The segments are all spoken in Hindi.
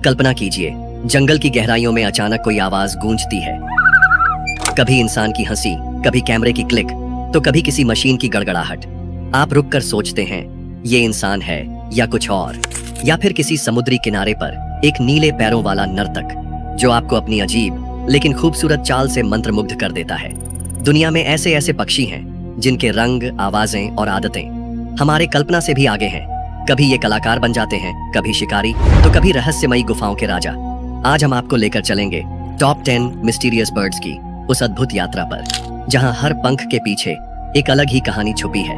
कल्पना कीजिए, जंगल की गहराइयों में अचानक कोई आवाज गूंजती है। कभी इंसान की हंसी, कभी कैमरे की क्लिक, तो कभी किसी मशीन की गड़गड़ाहट। आप रुककर सोचते हैं, ये इंसान है या कुछ और, या फिर किसी समुद्री किनारे पर एक नीले पैरों वाला नर्तक जो आपको अपनी अजीब लेकिन खूबसूरत चाल से मंत्रमुग्ध कर देता है। दुनिया में ऐसे ऐसे पक्षी हैं जिनके रंग, आवाजें और आदतें हमारे कल्पना से भी आगे हैं। कभी ये कलाकार बन जाते हैं, कभी शिकारी, तो कभी रहस्यमयी गुफाओं के राजा। आज हम आपको लेकर चलेंगे टॉप 10 मिस्टीरियस बर्ड्स की उस अद्भुत यात्रा पर, जहां हर पंख के पीछे एक अलग ही कहानी छुपी है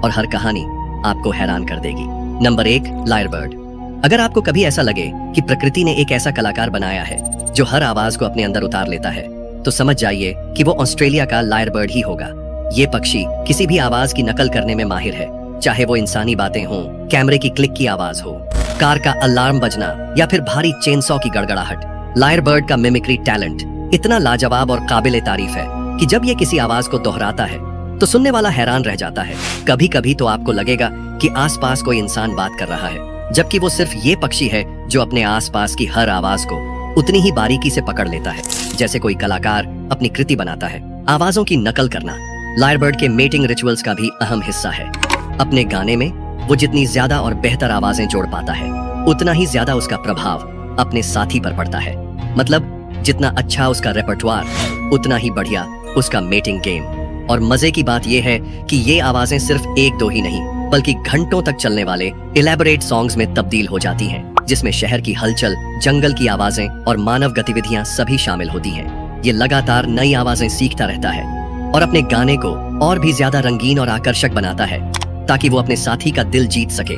और हर कहानी आपको हैरान कर देगी। Number 1, lyre bird. अगर आपको कभी ऐसा लगे कि प्रकृति ने एक ऐसा कलाकार बनाया है जो हर आवाज को अपने अंदर उतार लेता है, तो समझ जाइए कि वो ऑस्ट्रेलिया का लायर बर्ड ही होगा। ये पक्षी किसी भी आवाज की नकल करने में माहिर है, चाहे वो इंसानी बातें हों, कैमरे की क्लिक की आवाज हो, कार का अलार्म बजना या फिर भारी चेनसॉ की गड़गड़ाहट। लायर बर्ड का मिमिक्री टैलेंट इतना लाजवाब और काबिले तारीफ है कि जब ये किसी आवाज को दोहराता है तो सुनने वाला हैरान रह जाता है। कभी कभी तो आपको लगेगा कि आसपास कोई इंसान बात कर रहा है, जबकि वो सिर्फ ये पक्षी है जो अपने आसपास की हर आवाज को उतनी ही बारीकी से पकड़ लेता है जैसे कोई कलाकार अपनी कृति बनाता है। आवाजों की नकल करना लायर बर्ड के मेटिंग रिचुअल्स का भी अहम हिस्सा है। अपने गाने में वो जितनी ज्यादा और बेहतर आवाजें जोड़ पाता है, उतना ही ज्यादा उसका प्रभाव अपने साथी पर पड़ता है। मतलब जितना अच्छा उसका रेपर्टुआर, उतना ही बढ़िया उसका मेटिंग गेम। और मजे की बात यह है कि ये आवाजें सिर्फ एक दो ही नहीं, बल्कि घंटों तक चलने वाले इलेबोरेट सॉन्ग्स में तब्दील हो जाती हैं, जिसमें शहर की हलचल, जंगल की आवाजें और मानव गतिविधियां सभी शामिल होती हैं। ये लगातार नई आवाजें सीखता रहता है और अपने गाने को और भी ज्यादा रंगीन और आकर्षक बनाता है ताकि वो अपने साथी का दिल जीत सके।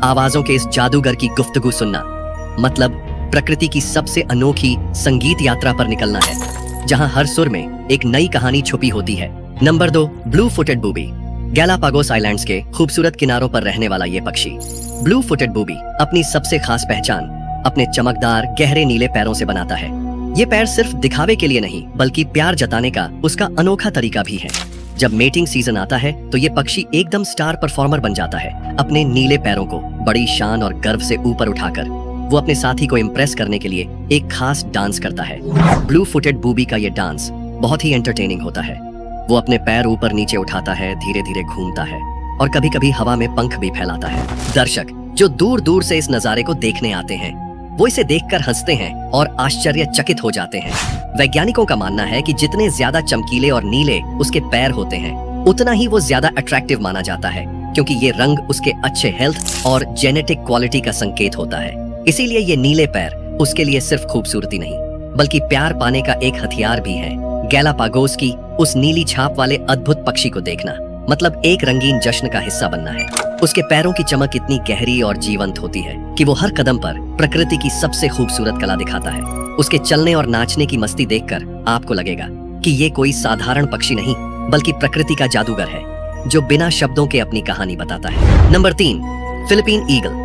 आवाजों के इस जादूगर की गुफ्तगू सुनना मतलब प्रकृति की सबसे अनोखी संगीत यात्रा पर निकलना है, जहां हर सुर में एक नई कहानी छुपी होती है। Number 2, blue footed booby. Galapagos islands के खूबसूरत किनारों पर रहने वाला ये पक्षी ब्लू फुटेड बूबी अपनी सबसे खास पहचान अपने चमकदार गहरे नीले पैरों से बनाता है। ये पैर सिर्फ दिखावे के लिए नहीं, बल्कि प्यार जताने का उसका अनोखा तरीका भी है। जब मेटिंग सीजन आता है तो ये पक्षी एकदम स्टार परफॉर्मर बन जाता है। अपने नीले पैरों को बड़ी शान और गर्व से ऊपर उठाकर वो अपने साथी को इम्प्रेस करने के लिए एक खास डांस करता है। ब्लू फुटेड बूबी का ये डांस बहुत ही एंटरटेनिंग होता है। वो अपने पैर ऊपर नीचे उठाता है, धीरे धीरे घूमता है और कभी कभी हवा में पंख भी फैलाता है। दर्शक जो दूर दूर से इस नजारे को देखने आते हैं, वो इसे देखकर हंसते हैं और आश्चर्यचकित हो जाते हैं। वैज्ञानिकों का मानना है कि जितने ज्यादा चमकीले और नीले उसके पैर होते हैं, उतना ही वो ज्यादा अट्रैक्टिव माना जाता है, क्योंकि ये रंग उसके अच्छे हेल्थ और जेनेटिक क्वालिटी का संकेत होता है। इसीलिए ये नीले पैर उसके लिए सिर्फ खूबसूरती नहीं, बल्कि प्यार पाने का एक हथियार भी है। गैलापागोस की उस नीली छाप वाले अद्भुत पक्षी को देखना मतलब एक रंगीन जश्न का हिस्सा बनना है। उसके पैरों की चमक इतनी गहरी और जीवंत होती है कि वो हर कदम पर प्रकृति की सबसे खूबसूरत कला दिखाता है। उसके चलने और नाचने की मस्ती देखकर आपको लगेगा कि ये कोई साधारण पक्षी नहीं, बल्कि प्रकृति का जादूगर है जो बिना शब्दों के अपनी कहानी बताता है। Number 3, Philippine eagle.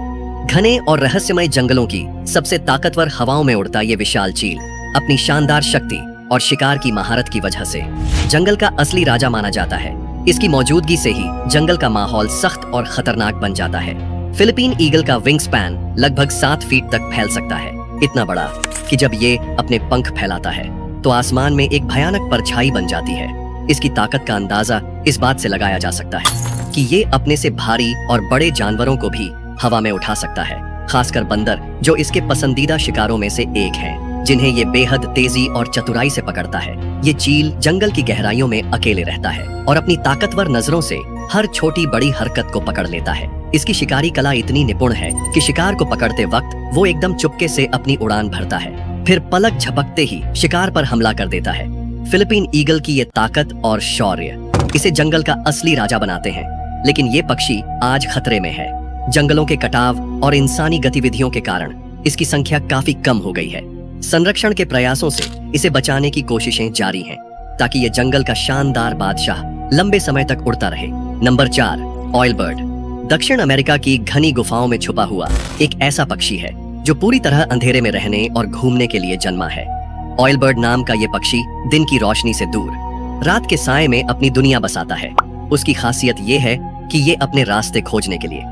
घने और रहस्यमय जंगलों की सबसे ताकतवर हवाओं में उड़ता ये विशाल चील अपनी शानदार शक्ति और शिकार की महारत की वजह से जंगल का असली राजा माना जाता है। इसकी मौजूदगी से ही जंगल का माहौल सख्त और खतरनाक बन जाता है। फिलिपीन ईगल का विंग स्पैन लगभग 7 फीट तक फैल सकता है, इतना बड़ा कि जब ये अपने पंख फैलाता है तो आसमान में एक भयानक परछाई बन जाती है। इसकी ताकत का अंदाजा इस बात से लगाया जा सकता है कि ये अपने से भारी और बड़े जानवरों को भी हवा में उठा सकता है, खासकर बंदर जो इसके पसंदीदा शिकारों में से एक है, जिन्हें ये बेहद तेजी और चतुराई से पकड़ता है। ये चील जंगल की गहराइयों में अकेले रहता है और अपनी ताकतवर नजरों से हर छोटी बड़ी हरकत को पकड़ लेता है। इसकी शिकारी कला इतनी निपुण है कि शिकार को पकड़ते वक्त वो एकदम चुपके से अपनी उड़ान भरता है, फिर पलक झपकते ही शिकार पर हमला कर देता है। फिलिपीन ईगल की ये ताकत और शौर्य इसे जंगल का असली राजा बनाते हैं। लेकिन ये पक्षी आज खतरे में है। जंगलों के कटाव और इंसानी गतिविधियों के कारण इसकी संख्या काफी कम हो गई है। संरक्षण के प्रयासों से इसे बचाने की कोशिशें जारी हैं, ताकि ये जंगल का शानदार बादशाह लंबे समय तक उड़ता रहे। Number 4, oil bird. दक्षिण अमेरिका की घनी गुफाओं में छुपा हुआ एक ऐसा पक्षी है जो पूरी तरह अंधेरे में रहने और घूमने के लिए जन्मा है। ऑयल बर्ड नाम का ये पक्षी दिन की रोशनी से दूर रात के साए में अपनी दुनिया बसाता है। उसकी खासियत ये है कि ये अपने रास्ते खोजने के लिए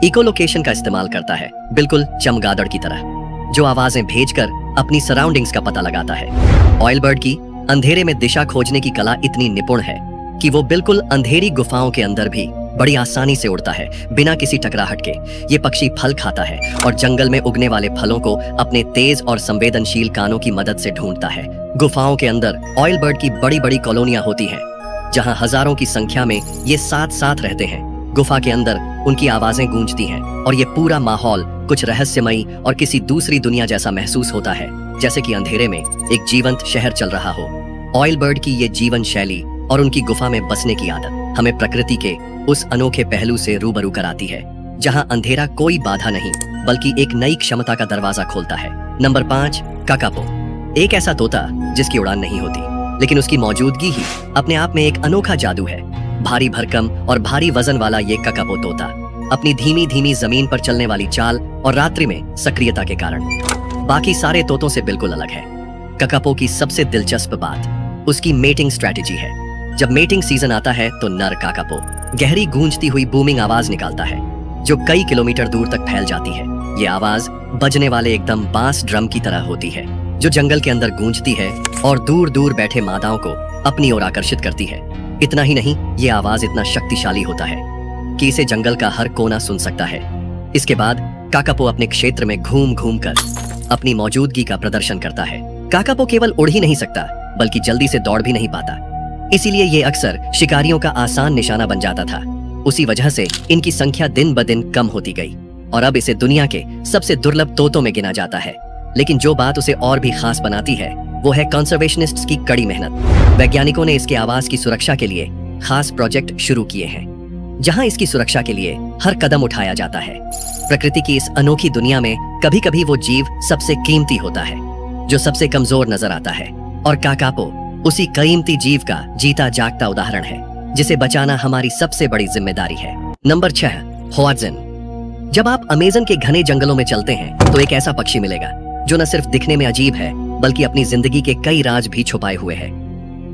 इकोलोकेशन का इस्तेमाल करता है, बिल्कुल चमगादड़ की तरह। जो आवाजें भेजकर अपनी सराउंडिंग्स का पता लगाता है। ऑयल बर्ड की अंधेरे में दिशा खोजने की कला इतनी निपुण है कि वो बिल्कुल अंधेरी गुफाओं के अंदर भी बड़ी आसानी से उड़ता है, बिना किसी टकराहट के। ये पक्षी फल खाता है और जंगल में उगने वाले फलों को अपने तेज और संवेदनशील कानों की मदद से ढूंढता है। गुफाओं के अंदर ऑयल बर्ड की बड़ी बड़ी कॉलोनियां होती हैं, जहां हजारों की संख्या में ये साथ साथ रहते हैं। गुफा के अंदर उनकी आवाजें गूंजती हैं और ये पूरा माहौल कुछ रहस्यमयी और किसी दूसरी दुनिया जैसा महसूस होता है, जैसे कि अंधेरे में एक जीवंत शहर चल रहा हो। ऑयल बर्ड की ये जीवन शैली और उनकी गुफा में बसने की आदत हमें प्रकृति के उस अनोखे पहलू से रूबरू कराती है, जहां अंधेरा कोई बाधा नहीं बल्कि एक नई क्षमता का दरवाजा खोलता है। Number 5, kakapo. एक ऐसा तोता जिसकी उड़ान नहीं होती, लेकिन उसकी मौजूदगी ही अपने आप में एक अनोखा जादू है। भारी भरकम और भारी वजन वाला ये काकापो तोता अपनी धीमी धीमी जमीन पर चलने वाली चाल और रात्रि में सक्रियता के कारण बाकी सारे तोतों से बिल्कुल अलग है। काकापो की सबसे दिलचस्प बात उसकी मेटिंग स्ट्रैटेजी है। जब मेटिंग सीजन आता है तो नर काकापो गहरी गूंजती हुई बूमिंग आवाज निकालता है, जो कई किलोमीटर दूर तक फैल जाती है। ये आवाज बजने वाले एकदम बांस ड्रम की तरह होती है, जो जंगल के अंदर गूंजती है और दूर दूर बैठे मादाओं को अपनी ओर आकर्षित करती है। इतना ही नहीं, ये आवाज इतना शक्तिशाली होता है कि इसे जंगल का हर कोना सुन सकता है। इसके बाद काकापो अपने क्षेत्र में घूम घूम कर अपनी मौजूदगी का प्रदर्शन करता है। काकापो केवल उड़ ही नहीं सकता, बल्कि जल्दी से दौड़ भी नहीं पाता, इसीलिए ये अक्सर शिकारियों का आसान निशाना बन जाता था। उसी वजह से इनकी संख्या दिन ब दिन कम होती गई और अब इसे दुनिया के सबसे दुर्लभ तोतों में गिना जाता है। लेकिन जो बात उसे और भी खास बनाती है वो है कंजर्वेशनिस्ट्स की कड़ी मेहनत। वैज्ञानिकों ने इसके आवाज की सुरक्षा के लिए खास प्रोजेक्ट शुरू किए हैं, जहां इसकी सुरक्षा के लिए हर कदम उठाया जाता है। प्रकृति की इस अनोखी दुनिया में कभी कभी वो जीव सबसे कीमती होता है जो सबसे कमजोर नजर आता है, और काकापो उसी कीमती जीव का जीता जागता उदाहरण है, जिसे बचाना हमारी सबसे बड़ी जिम्मेदारी है। नंबर 6, होआत्जिन। जब आप अमेज़न के घने जंगलों में चलते हैं तो एक ऐसा पक्षी मिलेगा जो न सिर्फ दिखने में अजीब है, बल्कि अपनी जिंदगी के कई राज भी छुपाए हुए है।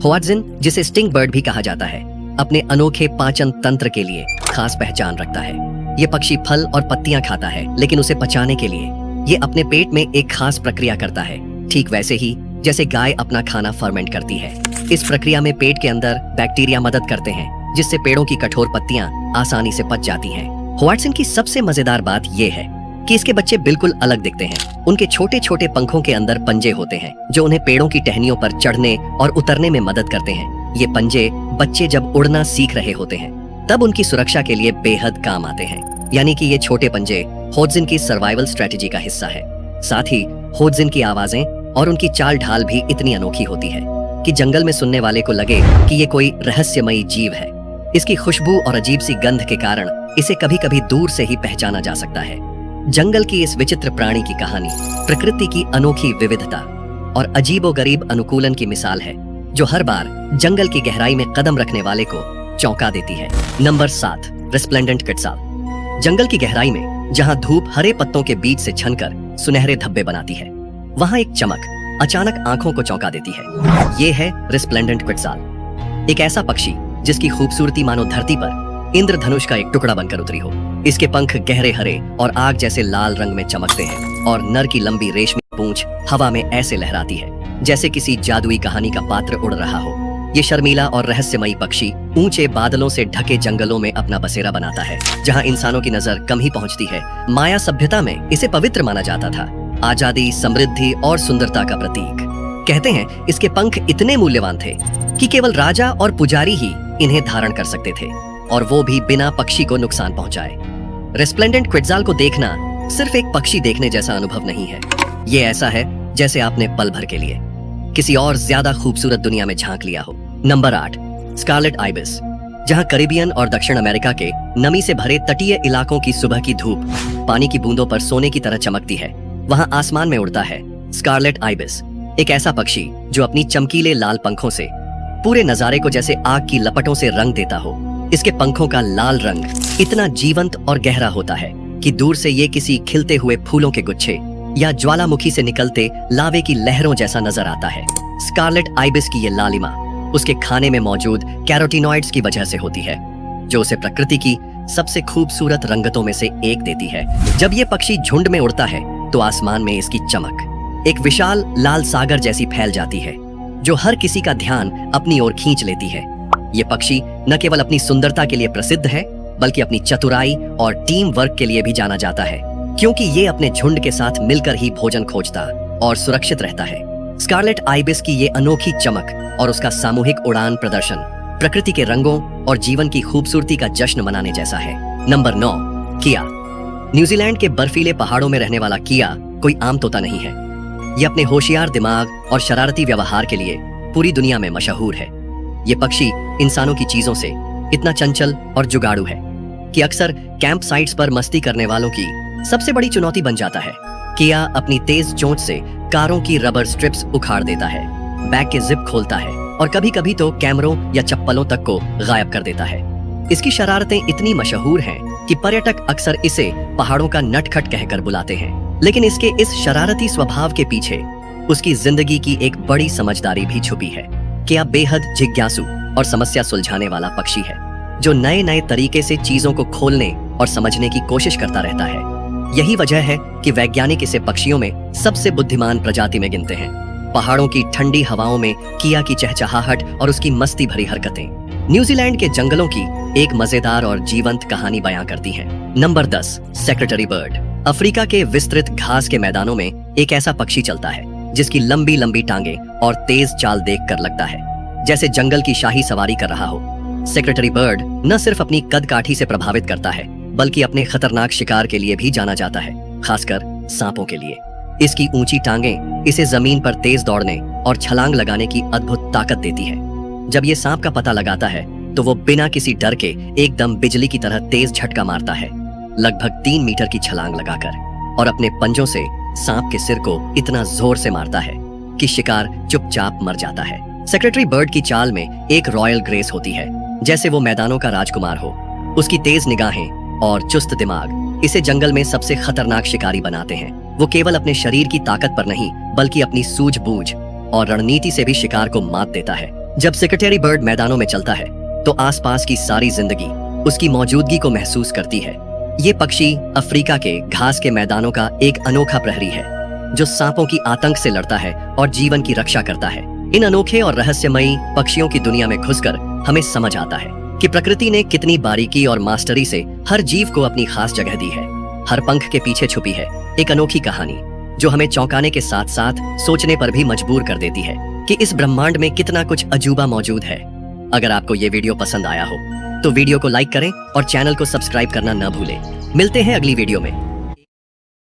होआत्जिन, जिसे स्टिंग बर्ड भी कहा जाता है, अपने अनोखे पाचन तंत्र के लिए खास पहचान रखता है। ये पक्षी फल और पत्तियां खाता है, लेकिन उसे पचाने के लिए ये अपने पेट में एक खास प्रक्रिया करता है, ठीक वैसे ही जैसे गाय अपना खाना फर्मेंट करती है। इस प्रक्रिया में पेट के अंदर बैक्टीरिया मदद करते हैं, जिससे पेड़ों की कठोर पत्तियां आसानी से पच जाती हैं। होआत्जिन की सबसे मजेदार बात यह है कि इसके बच्चे बिल्कुल अलग दिखते हैं। उनके छोटे छोटे पंखों के अंदर पंजे होते हैं, जो उन्हें पेड़ों की टहनियों पर चढ़ने और उतरने में मदद करते हैं। ये पंजे बच्चे जब उड़ना सीख रहे होते हैं तब उनकी सुरक्षा के लिए बेहद काम आते हैं। यानी कि ये छोटे पंजे होआत्जिन की सर्वाइवल स्ट्रेटेजी का हिस्सा है। साथ ही होआत्जिन की आवाजें और उनकी चाल ढाल भी इतनी अनोखी होती है कि जंगल में सुनने वाले को लगे कि ये कोई रहस्यमयी जीव है। इसकी खुशबू और अजीब सी गंध के कारण इसे कभी कभी दूर से ही पहचाना जा सकता है। जंगल की इस विचित्र प्राणी की कहानी प्रकृति की अनोखी विविधता और अजीबोगरीब अनुकूलन की मिसाल है, जो हर बार जंगल की गहराई में कदम रखने वाले को चौंका देती है। Number 7, resplendent क्विट्ज़ाल। जंगल की गहराई में जहां धूप हरे पत्तों के बीच से छनकर सुनहरे धब्बे बनाती है, वहां एक चमक अचानक आंखों को चौंका देती है। ये है रेस्प्लेंडेंट क्विट्ज़ाल, एक ऐसा पक्षी जिसकी खूबसूरती मानो धरती पर इंद्रधनुष का एक टुकड़ा बनकर उतरी हो। इसके पंख गहरे हरे और आग जैसे लाल रंग में चमकते हैं और नर की लंबी रेशमी पूंछ हवा में ऐसे लहराती है जैसे किसी जादुई कहानी का पात्र उड़ रहा हो। ये शर्मीला और रहस्यमयी पक्षी ऊंचे बादलों से ढके जंगलों में अपना बसेरा बनाता है, जहां इंसानों की नजर कम ही पहुंचती है। माया सभ्यता में इसे पवित्र माना जाता था, आजादी, समृद्धि और सुंदरता का प्रतीक। कहते हैं इसके पंख इतने मूल्यवान थे कि केवल राजा और पुजारी ही इन्हें धारण कर सकते थे, और वो भी बिना पक्षी को नुकसान पहुंचाए। रेस्प्लेंडेंट क्विट्ज़ाल को देखना सिर्फ एक पक्षी देखने जैसा अनुभव नहीं है। ये ऐसा है जैसे आपने पल भर के लिए किसी और ज्यादा खूबसूरत दुनिया में झांक लिया हो। Number 8, scarlet ibis. जहां कैरिबियन और दक्षिण अमेरिका के नमी से भरे तटीय इलाकों की सुबह की धूप पानी की बूंदों पर सोने की तरह चमकती है, वहां आसमान में उड़ता है स्कारलेट आइबिस, एक ऐसा पक्षी जो अपनी चमकीले लाल पंखों से पूरे नजारे को जैसे आग की लपटों से रंग देता हो। इसके पंखों का लाल रंग इतना जीवंत और गहरा होता है कि दूर से ये किसी खिलते हुए फूलों के गुच्छे या ज्वालामुखी से निकलते लावे की लहरों जैसा नजर आता है। स्कारलेट आइबिस की ये लालिमा उसके खाने में मौजूद कैरोटीनॉइड्स की वजह से होती है, जो उसे प्रकृति की सबसे खूबसूरत रंगतों में से एक देती है। जब ये पक्षी झुंड में उड़ता है तो आसमान में इसकी चमक एक विशाल लाल सागर जैसी फैल जाती है, जो हर किसी का ध्यान अपनी ओर खींच लेती है। ये पक्षी न केवल अपनी सुंदरता के लिए प्रसिद्ध है, बल्कि अपनी चतुराई और टीम वर्क के लिए भी जाना जाता है, क्योंकि ये अपने झुंड के साथ मिलकर ही भोजन खोजता और सुरक्षित रहता है। स्कारलेट आइबिस की ये अनोखी चमक और उसका सामूहिक उड़ान प्रदर्शन प्रकृति के रंगों और जीवन की खूबसूरती का जश्न मनाने जैसा है। नंबर 9, किया। न्यूजीलैंड के बर्फीले पहाड़ों में रहने वाला किया कोई आम तोता नहीं है। ये अपने होशियार दिमाग और शरारती व्यवहार के लिए पूरी दुनिया में मशहूर है। ये पक्षी इंसानों की चीजों से इतना चंचल और जुगाड़ू है कि अक्सर कैंप साइट्स पर मस्ती करने वालों की सबसे बड़ी चुनौती बन जाता है। किया अपनी तेज चोंच से कारों की रबर स्ट्रिप्स उखाड़ देता है, बैग के जिप खोलता है और कभी कभी तो कैमरों या चप्पलों तक को गायब कर देता है। इसकी शरारतें इतनी मशहूर हैं कि पर्यटक अक्सर इसे पहाड़ों का नटखट कहकर बुलाते हैं। लेकिन इसके इस शरारती स्वभाव के पीछे उसकी जिंदगी की एक बड़ी समझदारी भी छुपी है। किया बेहद जिज्ञासु और समस्या सुलझाने वाला पक्षी है, जो नए नए तरीके से चीजों को खोलने और समझने की कोशिश करता रहता है। यही वजह है कि वैज्ञानिक इसे पक्षियों में सबसे बुद्धिमान प्रजाति में गिनते हैं। पहाड़ों की ठंडी हवाओं में किया की चहचहाहट और उसकी मस्ती भरी हरकतें न्यूजीलैंड के जंगलों की एक मजेदार और जीवंत कहानी बयां करती हैं। Number 10, secretary bird. अफ्रीका के विस्तृत घास के मैदानों में एक ऐसा पक्षी चलता है जिसकी लंबी लंबी टांगे और तेज चाल देखकर लगता है जैसे जंगल की शाही सवारी कर रहा हो। सेक्रेटरी बर्ड न सिर्फ अपनी कद काठी से प्रभावित करता है, बल्कि अपने खतरनाक शिकार के लिए भी जाना जाता है, खासकर सांपों के लिए। इसकी ऊंची टांगें इसे जमीन पर तेज दौड़ने और छलांग लगाने की अद्भुत ताकत देती है। जब ये सांप का पता लगाता है तो वो बिना किसी डर के एकदम बिजली की तरह तेज झटका मारता है, लगभग 3 मीटर की छलांग लगाकर, और अपने पंजों से सांप के सिर को इतना जोर से मारता है कि शिकार चुपचाप मर जाता है। सेक्रेटरी बर्ड की चाल में एक रॉयल ग्रेस होती है, जैसे वो मैदानों का राजकुमार हो। उसकी तेज निगाहें और चुस्त दिमाग इसे जंगल में सबसे खतरनाक शिकारी बनाते हैं। वो केवल अपने शरीर की ताकत पर नहीं, बल्कि अपनी सूझबूझ और रणनीति से भी शिकार को मात देता है। जब सेक्रेटरी बर्ड मैदानों में चलता है तो आसपास की सारी जिंदगी उसकी मौजूदगी को महसूस करती है। ये पक्षी अफ्रीका के घास के मैदानों का एक अनोखा प्रहरी है, जो सांपों की आतंक से लड़ता है और जीवन की रक्षा करता है। इन अनोखे और रहस्यमयी पक्षियों की दुनिया में घुसकर हमें समझ आता है कि प्रकृति ने कितनी बारीकी और मास्टरी से हर जीव को अपनी खास जगह दी है। हर पंख के पीछे छुपी है एक अनोखी कहानी, जो हमें चौंकाने के साथ साथ सोचने पर भी मजबूर कर देती है कि इस ब्रह्मांड में कितना कुछ अजूबा मौजूद है। अगर आपको ये वीडियो पसंद आया हो तो वीडियो को लाइक करें और चैनल को सब्सक्राइब करना न भूलें। मिलते हैं अगली वीडियो में।